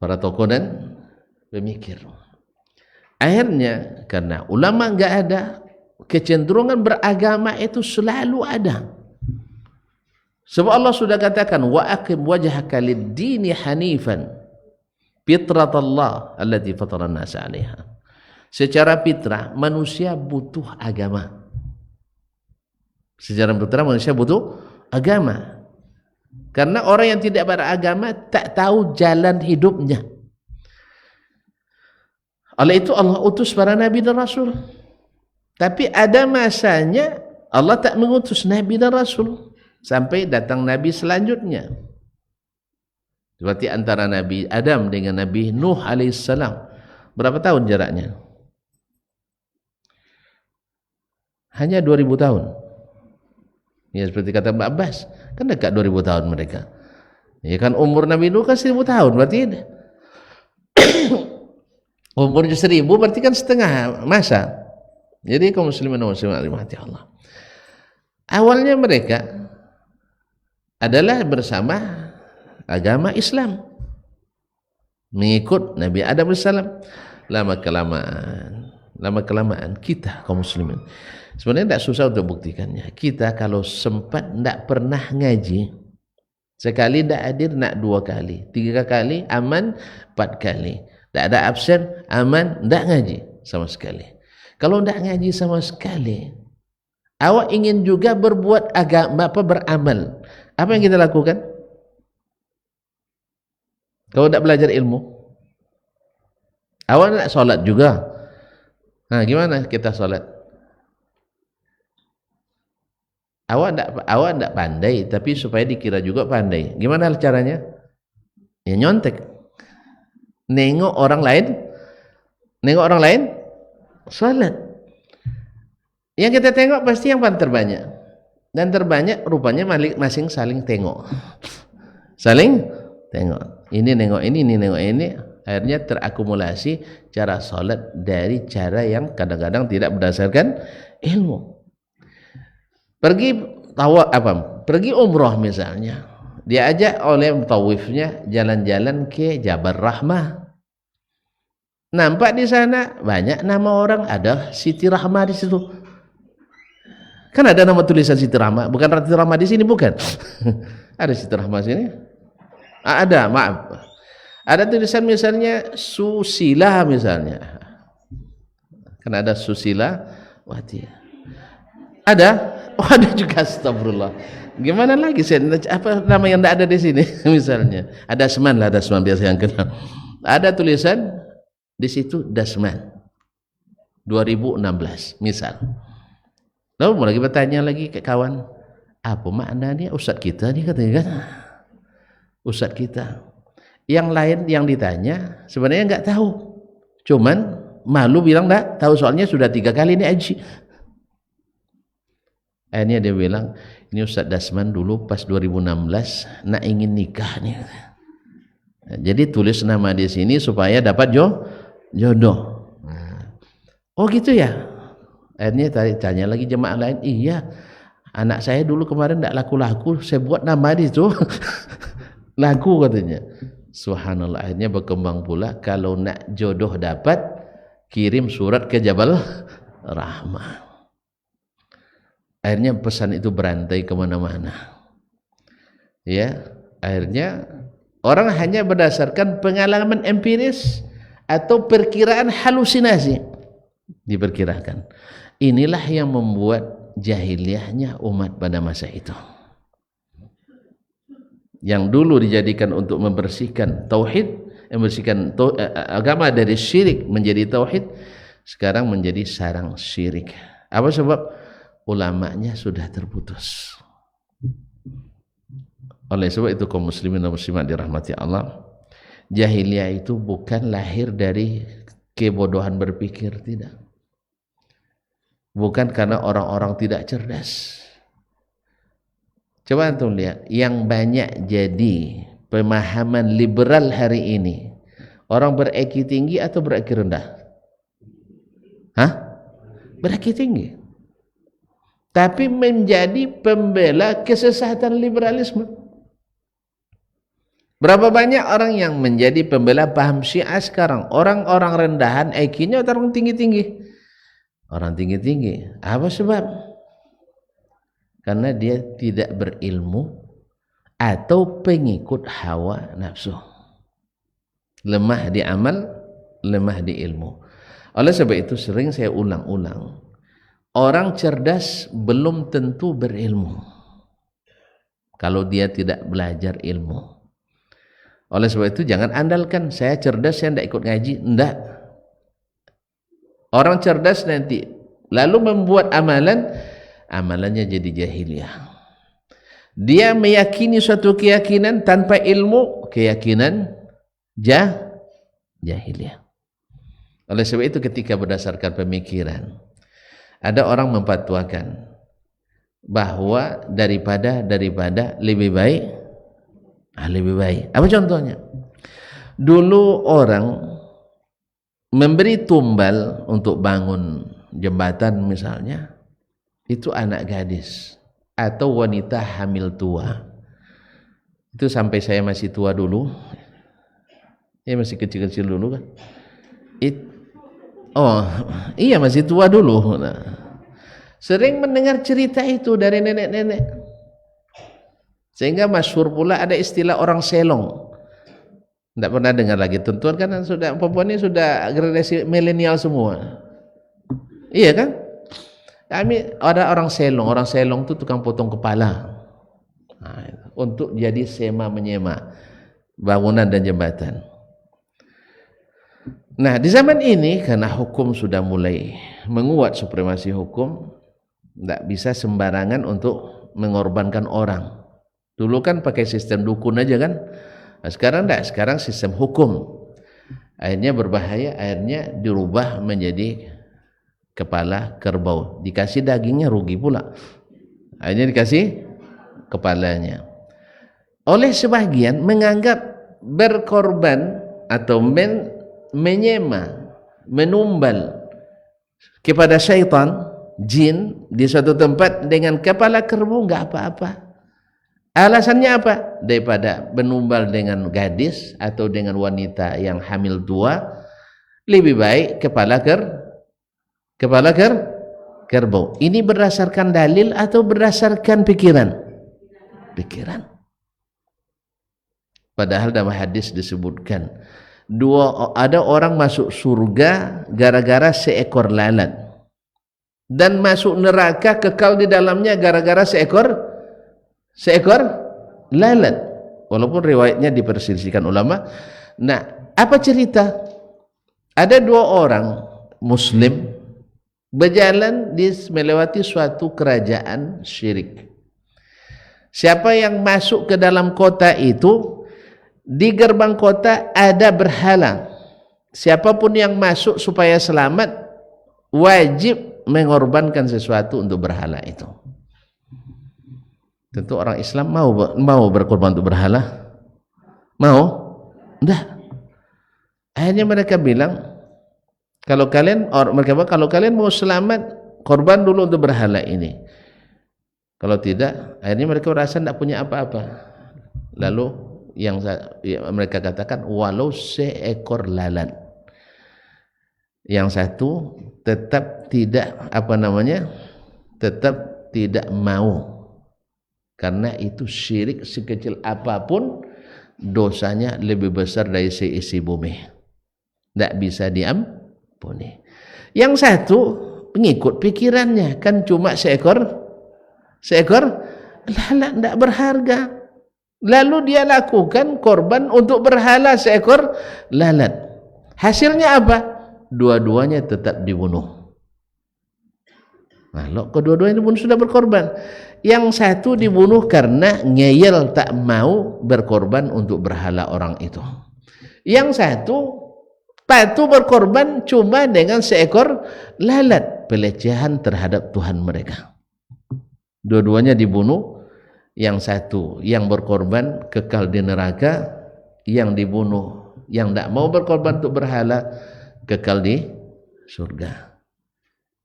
Para tokoh dan pemikir. Akhirnya karena ulama enggak ada, kecenderungan beragama itu selalu ada. Sebab Allah sudah katakan wa aqim wajhaka lid-dini hanifan fitratallah allati fatara an-nasa 'alaiha. Secara fitrah manusia butuh agama. Secara fitrah manusia butuh agama. Karena orang yang tidak beragama tak tahu jalan hidupnya. Oleh itu Allah utus para nabi dan rasul. Tapi ada masanya Allah tak mengutus nabi dan rasul sampai datang nabi selanjutnya. Seperti antara Nabi Adam dengan Nabi Nuh alaihissalam, berapa tahun jaraknya? Hanya 2000 tahun. Ya seperti kata Mbak Abbas, kan dekat 2000 tahun mereka. Ya kan umur Nabi Nuh kan 1000 tahun, berarti umurnya 1000 berarti kan setengah masa. Jadi kaum muslimin dan muslimat rahimati Allah. Awalnya mereka adalah bersama agama Islam, mengikut Nabi Adam alaihissalam. Lama kelamaan kita kaum muslimin sebenarnya tidak susah untuk buktikannya. Kita kalau sempat tidak pernah ngaji, sekali tidak hadir nak 2 kali, 3 kali aman, 4 kali tidak ada absen aman, tidak ngaji sama sekali. Kalau tidak ngaji sama sekali, awak ingin juga berbuat agama, beramal, apa yang kita lakukan? Kalau tidak belajar ilmu, awak nak solat juga. Nah, gimana kita solat? Awak tidak pandai, tapi supaya dikira juga pandai. Gimana caranya? Ya nyontek. Nengok orang lain solat. Yang kita tengok pasti yang paling terbanyak. Dan terbanyak rupanya masing saling tengok. Saling tengok. Ini nengok ini nengok ini. Akhirnya terakumulasi cara solat dari cara yang kadang-kadang tidak berdasarkan ilmu. Pergi umroh misalnya, diajak oleh tawifnya jalan-jalan ke Jabal Rahmah. Nampak di sana banyak nama orang, ada Siti Rahmah di situ. Kan ada nama tulisan Siti Rahmah, bukan Siti Rahmah di sini, bukan? Ada Siti Rahmah sini? Ada, maaf. Ada tulisan misalnya Susila misalnya. Kan ada Susila Wati. Ada? Oh, ada juga, astagfirullah. Gimana lagi apa nama yang tidak ada di sini misalnya? Ada Dasman lah, Dasman biasa yang kenal. Ada tulisan di situ Dasman 2016 misal. Lalu mau lagi bertanya lagi ke kawan, apa maknanya ustaz kita nih, katanya kan? Ustaz kita. Yang lain yang ditanya sebenarnya enggak tahu. Cuman malu bilang enggak tahu, soalnya sudah 3 kali ini haji. Akhirnya dia bilang, ini Ustaz Dasman dulu pas 2016 nak ingin nikah nih. Nah, jadi tulis nama di sini supaya dapat jodoh. Nah. Oh gitu ya. Akhirnya tanya lagi jemaah lain, iya anak saya dulu kemarin tidak laku-laku, saya buat nama di situ. Laku katanya. Subhanallah, akhirnya berkembang pula kalau nak jodoh dapat, kirim surat ke Jabal Rahmah. Akhirnya pesan itu berantai kemana-mana. Ya, Akhirnya orang hanya berdasarkan pengalaman empiris atau perkiraan halusinasi diperkirakan. Inilah yang membuat jahiliyahnya umat pada masa itu. Yang dulu dijadikan untuk membersihkan tauhid, membersihkan agama dari syirik menjadi tauhid, sekarang menjadi sarang syirik. Apa sebab? Ulamanya sudah terputus. Oleh sebab itu kaum muslimin dan muslimat dirahmati Allah, jahiliyah itu bukan lahir dari kebodohan berpikir, tidak. Bukan karena orang-orang tidak cerdas. Coba antum lihat, yang banyak jadi pemahaman liberal hari ini, orang ber-IQ tinggi atau ber-IQ rendah? Ber-IQ tinggi. Tapi menjadi pembela kesesatan liberalisme. Berapa banyak orang yang menjadi pembela paham Syiah sekarang? Orang-orang rendahan IQ-nya orang tinggi-tinggi. Orang tinggi-tinggi. Apa sebab? Karena dia tidak berilmu atau pengikut hawa nafsu. Lemah di amal, lemah di ilmu. Oleh sebab itu sering saya ulang-ulang, orang cerdas belum tentu berilmu kalau dia tidak belajar ilmu. Oleh sebab itu jangan andalkan saya cerdas, saya tidak ikut ngaji. Tidak. Orang cerdas nanti lalu membuat amalan, amalannya jadi jahiliyah. Dia meyakini suatu keyakinan tanpa ilmu, keyakinan jahiliyah. Oleh sebab itu ketika berdasarkan pemikiran, ada orang memfatwakan bahwa daripada lebih baik, lebih baik. Apa contohnya? Dulu orang memberi tumbal untuk bangun jembatan misalnya, itu anak gadis atau wanita hamil tua. Itu sampai saya masih tua dulu, ya masih kecil-kecil dulu kan. Iya masih tua dulu. Nah, sering mendengar cerita itu dari nenek-nenek. Sehingga masyhur pula ada istilah orang selong. Tidak pernah dengar lagi. Tentuan kan sudah perempuan ini sudah generasi milenial semua. Iya kan? Kami ada orang selong. Orang selong itu tukang potong kepala. Nah, untuk jadi sema menyema bangunan dan jembatan. Nah, di zaman ini karena hukum sudah mulai menguat, supremasi hukum, tidak bisa sembarangan untuk mengorbankan orang. Dulu kan pakai sistem dukun aja kan. Nah, sekarang tidak, sekarang sistem hukum. Akhirnya berbahaya, akhirnya dirubah menjadi kepala kerbau. Dikasih dagingnya rugi pula. Akhirnya dikasih kepalanya. Oleh sebagian menganggap berkorban atau menyema, menumbal kepada syaitan, jin di suatu tempat dengan kepala kerbau enggak apa-apa. Alasannya apa? Daripada menumbal dengan gadis atau dengan wanita yang hamil tua, lebih baik kepala kerbau. Ini berdasarkan dalil atau berdasarkan pikiran? Pikiran. Padahal dalam hadis disebutkan ada orang masuk surga gara-gara seekor lalat, dan masuk neraka kekal di dalamnya gara-gara seekor lalat. Walaupun riwayatnya diperselisihkan ulama. Nah, apa cerita? Ada dua orang muslim berjalan melewati suatu kerajaan syirik. Siapa yang masuk ke dalam kota itu, di gerbang kota ada berhala. Siapapun yang masuk supaya selamat wajib mengorbankan sesuatu untuk berhala itu. Tentu orang Islam mau berkorban untuk berhala? Mau? Enggak. Akhirnya mereka bilang, kalau kalian mau selamat, korban dulu untuk berhala ini. Kalau tidak, akhirnya mereka merasa tidak punya apa-apa. Lalu yang mereka katakan, walau seekor lalat, yang satu tetap tidak tetap tidak mau Karena itu syirik sekecil apapun dosanya lebih besar dari seisi bumi. Tidak bisa diampuni. Yang satu mengikut pikirannya, kan cuma seekor lalat tidak berharga. Lalu dia lakukan korban untuk berhala seekor lalat. Hasilnya apa? Dua-duanya tetap dibunuh. Nah, kedua-duanya dibunuh, sudah berkorban. Yang satu dibunuh karena ngeyel, tak mau berkorban untuk berhala orang itu. Yang satu patuh berkorban cuma dengan seekor lalat, pelecehan terhadap Tuhan mereka. Dua-duanya dibunuh. Yang satu yang berkorban kekal di neraka, yang dibunuh yang tidak mau berkorban untuk berhala kekal di surga.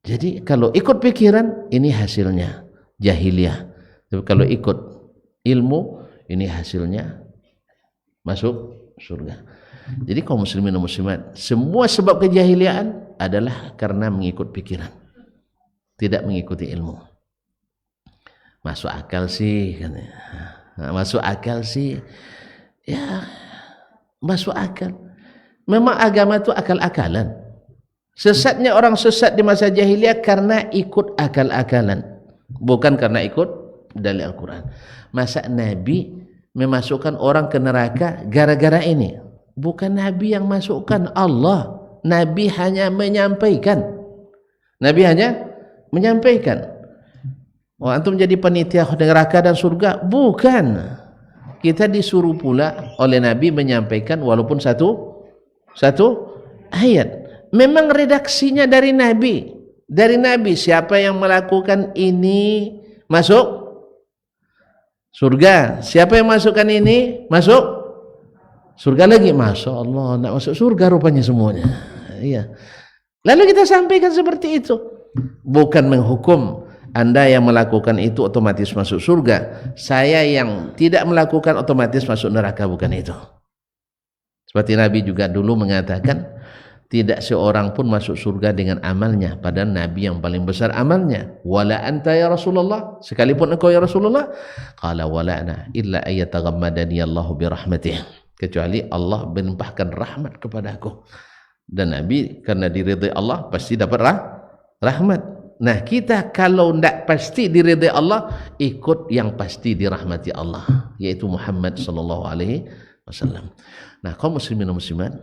Jadi kalau ikut pikiran, ini hasilnya jahiliyah. Tapi kalau ikut ilmu, ini hasilnya masuk surga. Jadi kaum muslimin dan muslimat, semua sebab kejahiliaan adalah karena mengikut pikiran, tidak mengikuti ilmu. Masuk akal sih, masuk akal sih, ya masuk akal. Memang agama itu akal-akalan. Sesatnya orang sesat di masa jahiliyah karena ikut akal-akalan, bukan karena ikut dalil Al-Quran. Masa Nabi memasukkan orang ke neraka gara-gara ini? Bukan Nabi yang masukkan, Allah. Nabi hanya menyampaikan. Oh, antum jadi panitia neraka dan surga? Bukan. Kita disuruh pula oleh Nabi menyampaikan walaupun satu ayat. Memang redaksinya dari Nabi. Dari Nabi, siapa yang melakukan ini masuk surga. Siapa yang masukkan ini masuk surga lagi. Masya Allah, tidak masuk surga rupanya semuanya. Iya. Lalu kita sampaikan seperti itu. Bukan menghukum. Anda yang melakukan itu otomatis masuk surga. Saya yang tidak melakukan otomatis masuk neraka, bukan itu. Seperti Nabi juga dulu mengatakan, tidak seorang pun masuk surga dengan amalnya, padahal Nabi yang paling besar amalnya. Wala anta ya Rasulullah, sekalipun engkau ya Rasulullah. Qala wala ana illa ayyataghammadani Allahu birahmatih, kecuali Allah melimpahkan rahmat kepadaku. Dan Nabi karena diridai Allah pasti dapat rahmat. Nah, kita kalau tidak pasti diridai Allah, ikut yang pasti dirahmati Allah, yaitu Muhammad sallallahu alaihi wasallam. Nah, kaum muslimin dan muslimat,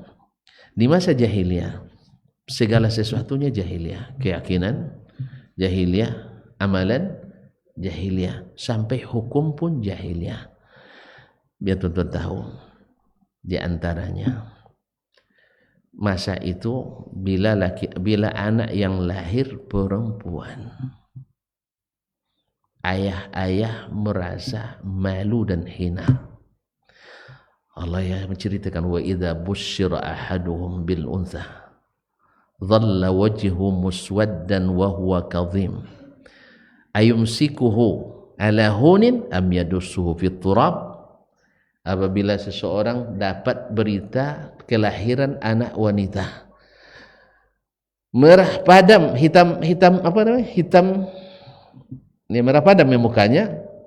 di masa jahiliyah segala sesuatunya jahiliyah, keyakinan jahiliyah, amalan jahiliyah, sampai hukum pun jahiliyah. Biar tuan-tuan tahu, di antaranya masa itu bila anak yang lahir perempuan, ayah-ayah merasa malu dan hina. Allah yang menceritakan, wa idza busyira ahaduhum bil untha dhalla wajhuhu muswaddan wa huwa kadhim ayumsikuhu ala hunin am yadussuhu fit turab. Apabila seseorang dapat berita kelahiran anak wanita, merah padam, hitam ini merah padam ya mukanya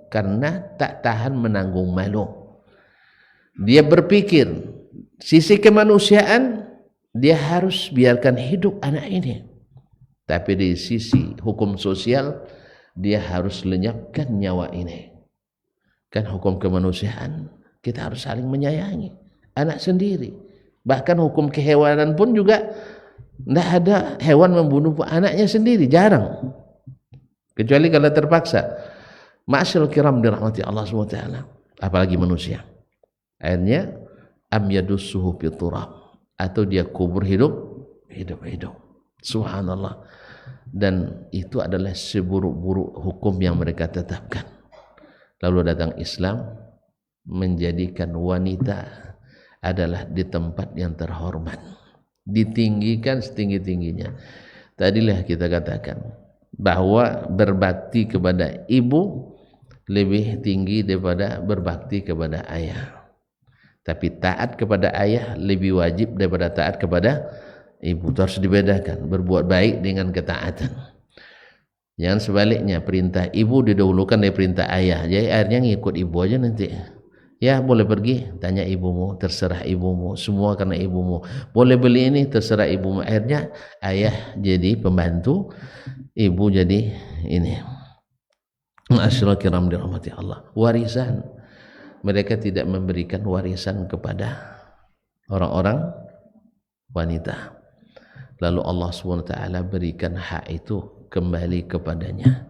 karena tak tahan menanggung malu. Dia berpikir sisi kemanusiaan, dia harus biarkan hidup anak ini, tapi di sisi hukum sosial dia harus lenyapkan nyawa ini. Kan hukum kemanusiaan, kita harus saling menyayangi anak sendiri. Bahkan hukum kehewanan pun juga tidak ada hewan membunuh anaknya sendiri, jarang, kecuali kalau terpaksa. Ma'asyil kiram dirahmati Allah SWT, apalagi manusia. Akhirnya am yadussuhu fit turab, atau dia kubur hidup. Subhanallah. Dan itu adalah seburuk-buruk hukum yang mereka tetapkan. Lalu datang Islam menjadikan wanita adalah di tempat yang terhormat, ditinggikan setinggi-tingginya. Tadilah kita katakan bahwa berbakti kepada ibu lebih tinggi daripada berbakti kepada ayah, tapi taat kepada ayah lebih wajib daripada taat kepada ibu. Itu harus dibedakan, berbuat baik dengan ketaatan. Jangan sebaliknya, perintah ibu didahulukan dari perintah ayah. Jadi akhirnya ngikut ibu aja nanti. Ya boleh pergi, tanya ibumu, terserah ibumu, semua karena ibumu. Boleh beli ini, terserah ibumu. Akhirnya ayah jadi pembantu, ibu jadi ini. Ma'asyiral kiram dirahmati Allah. Warisan, mereka tidak memberikan warisan kepada orang-orang wanita. Lalu Allah SWT berikan hak itu kembali kepadanya.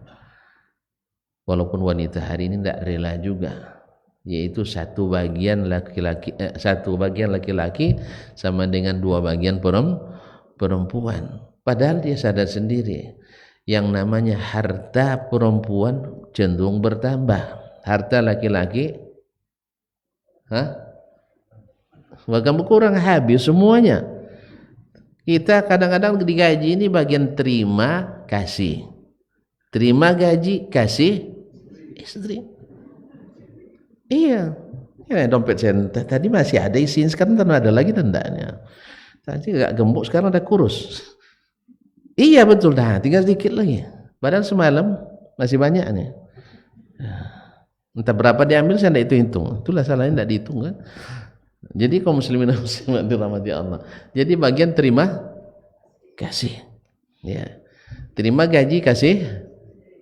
Walaupun wanita hari ini tidak rela juga, yaitu satu bagian laki-laki sama dengan 2 bagian perempuan. Padahal dia sadar sendiri yang namanya harta perempuan cenderung bertambah, harta laki-laki bahkan berkurang, habis semuanya. Kita kadang-kadang digaji ini bagian terima kasih, terima gaji kasih istri. Iya, ya, dompet saya tadi masih ada isinya, sekarang tak ada lagi tandanya. Tadi agak gembok, sekarang ada kurus. Iya betul, dah tinggal sedikit lagi. Padahal semalam masih banyak nih. Entah berapa diambil saya tidak hitung. Itulah salahnya tidak dihitung kan. Jadi kaum muslimin dan muslimat dirahmati Allah. Jadi bagian terima kasih. Ya. Terima gaji kasih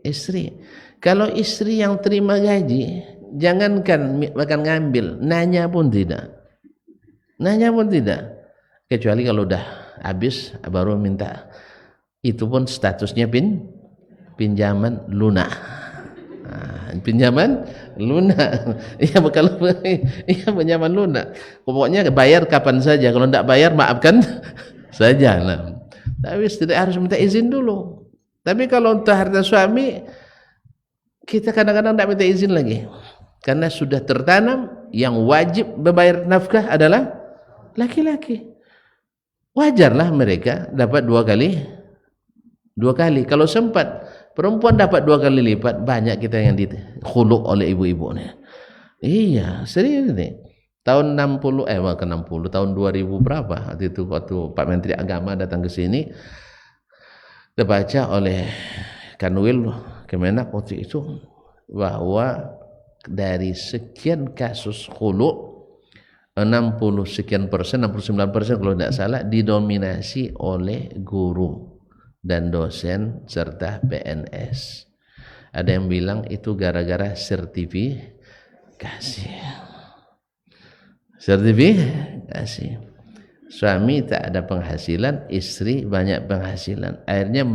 istri. Kalau istri yang terima gaji, jangankan bahkan ngambil, nanya pun tidak. Nanya pun tidak. Kecuali kalau udah habis baru minta. Itu pun statusnya pinjaman lunak. Pinjaman lunak. Iya kalau iya pinjaman lunak. Pokoknya bayar kapan saja. Kalau tidak bayar maafkan saja. Nah, tapi tidak harus minta izin dulu. Tapi kalau untuk harta suami, kita kadang-kadang tidak minta izin lagi. Karena sudah tertanam yang wajib membayar nafkah adalah laki-laki. Wajarlah mereka dapat 2 kali. Kalau sempat perempuan dapat 2 kali lipat, banyak kita yang dikhuluk oleh ibu-ibu nih. Iya, serius nih. Tahun 60 bukan 60, tahun 2000 berapa? Waktu Pak Menteri Agama datang ke sini, dibaca oleh Kanwil Kemenak waktu itu bahwa dari sekian kasus khuluk 60 sekian persen, 69% kalau tidak salah didominasi oleh guru dan dosen serta PNS. Ada yang bilang itu gara-gara sertifikasi. Suami tak ada penghasilan, istri banyak penghasilan. Akhirnya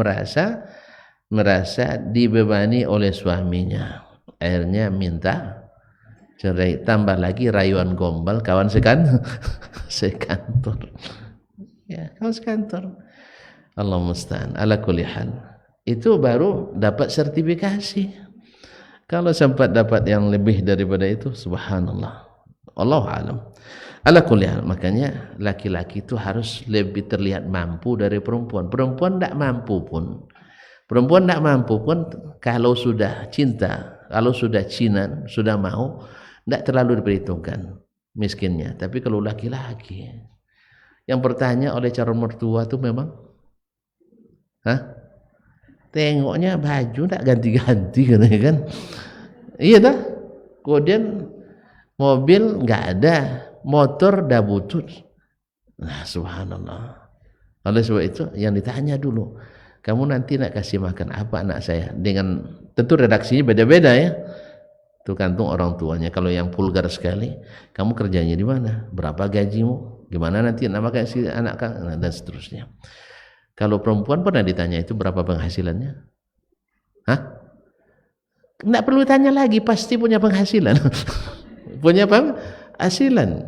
merasa dibebani oleh suaminya. Akhirnya minta cerai. Tambah lagi rayuan gombal kawan sekantor. Ya, kawan sekantor. Allah musta'an. Ala kulli hal. Itu baru dapat sertifikasi. Kalau sempat dapat yang lebih daripada itu, subhanallah. Allahu a'lam. Ala kulli hal. Makanya laki-laki itu harus lebih terlihat mampu dari perempuan. Perempuan tidak mampu pun. Kalau sudah cinta, kalau sudah cinan, sudah mau, tidak terlalu diperhitungkan miskinnya. Tapi kalau laki-laki yang bertanya oleh calon mertua itu memang tengoknya baju tak ganti-ganti kan. Iya dah. Kemudian mobil nggak ada, motor dah butut. Nah, subhanallah. Oleh sebab itu yang ditanya dulu, kamu nanti nak kasih makan apa anak saya? Dengan tentu redaksinya beda-beda ya. Tergantung orang tuanya. Kalau yang vulgar sekali, kamu kerjanya di mana? Berapa gajimu? Gimana nanti nak makan si anak dan seterusnya. Kalau perempuan pernah ditanya itu berapa penghasilannya? Tidak perlu tanya lagi, pasti punya penghasilan. Punya penghasilan.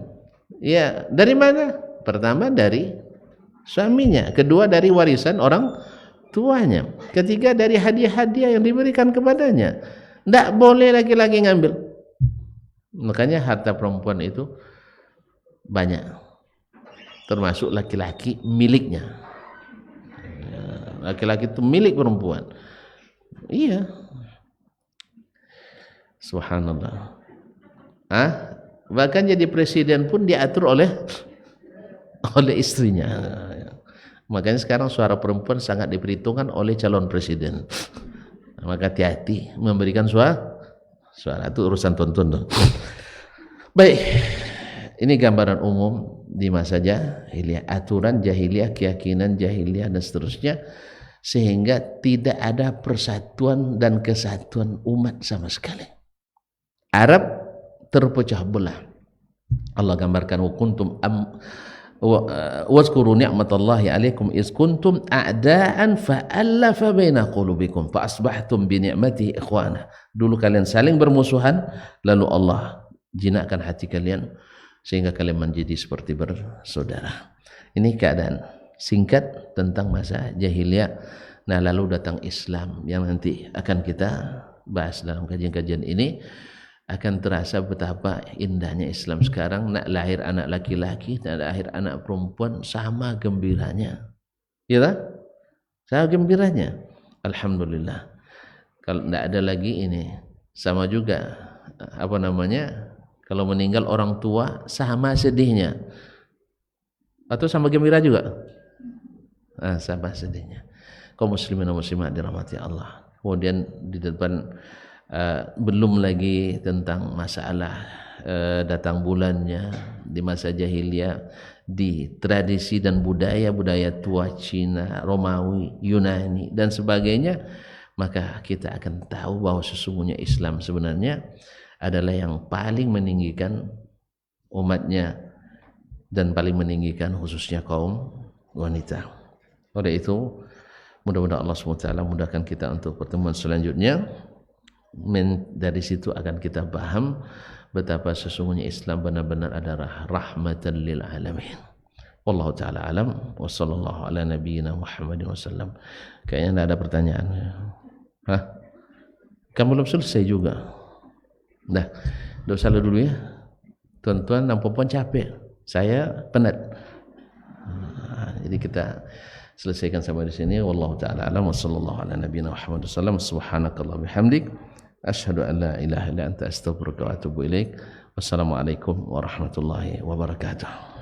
Ya, dari mana? Pertama dari suaminya, kedua dari warisan orang tuanya, ketiga dari hadiah-hadiah yang diberikan kepadanya. Tidak boleh laki-laki ngambil. Makanya harta perempuan itu banyak, termasuk laki-laki miliknya. Laki-laki itu milik perempuan. Iya. Subhanallah. Bahkan jadi presiden pun diatur oleh istrinya. Makanya sekarang suara perempuan sangat diperhitungkan oleh calon presiden. maka hati-hati memberikan suara itu urusan tonton tuh. Baik, ini gambaran umum di masa jahiliyah, aturan jahiliyah, keyakinan jahiliyah dan seterusnya, sehingga tidak ada persatuan dan kesatuan umat sama sekali. Arab terpecah belah. Allah gambarkan wa kuntum wazkuru ni'matallahi 'alaikum iz kuntum a'da'an fa'alafa baina qulubikum fa asbahtum bi ni'matihi ikhwana. Dulu kalian saling bermusuhan, lalu Allah jinakkan hati kalian sehingga kalian menjadi seperti bersaudara. Ini keadaan singkat tentang masa jahiliyah. Nah, lalu datang Islam yang nanti akan kita bahas dalam kajian-kajian ini. Akan terasa betapa indahnya Islam sekarang. Nak lahir anak laki-laki, nak lahir anak perempuan, sama gembiranya, ya tak? Sama gembiranya, alhamdulillah. Kalau tidak ada lagi ini, sama juga kalau meninggal orang tua, sama sedihnya atau sama gembira juga? Sama sedihnya. Kaum muslimin dan muslimat dirahmati Allah. Kemudian di depan belum lagi tentang masalah datang bulannya di masa jahiliyah, di tradisi dan budaya tua Cina, Romawi, Yunani dan sebagainya, maka kita akan tahu bahwa sesungguhnya Islam sebenarnya adalah yang paling meninggikan umatnya dan paling meninggikan khususnya kaum wanita. Oleh itu, mudah-mudahan Allah SWT mudahkan kita untuk pertemuan selanjutnya. Dari situ akan kita paham betapa sesungguhnya Islam benar-benar adalah rahmatan lil alamin. Wallahu taala alam wa sallallahu ala nabiyyina Muhammadin wasallam. Kayaknya enggak ada pertanyaan. Kamu belum selesai juga. Dah, dosa dulu ya. Tuan-tuan dan puan capek. Saya penat. Jadi kita selesaikan sampai di sini. Wallahu taala alam wa sallallahu ala nabiyyina Muhammadin wasallam. Subhanakallah bihamdik, asyhadu an la ilaha illa anta astaghfiruka wa atubu ilaik. Wassalamualaikum warahmatullahi wabarakatuh.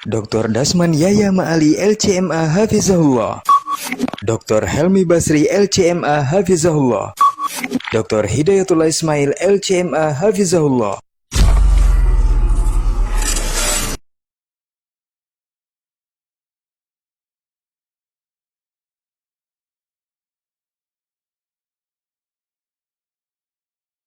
Dr. Dasman Yahya Ma'ali LCMA Hafizahullah, Dr. Helmi Basri LCMA Hafizahullah, Dr. Hidayatullah Ismail LCMA Hafizahullah,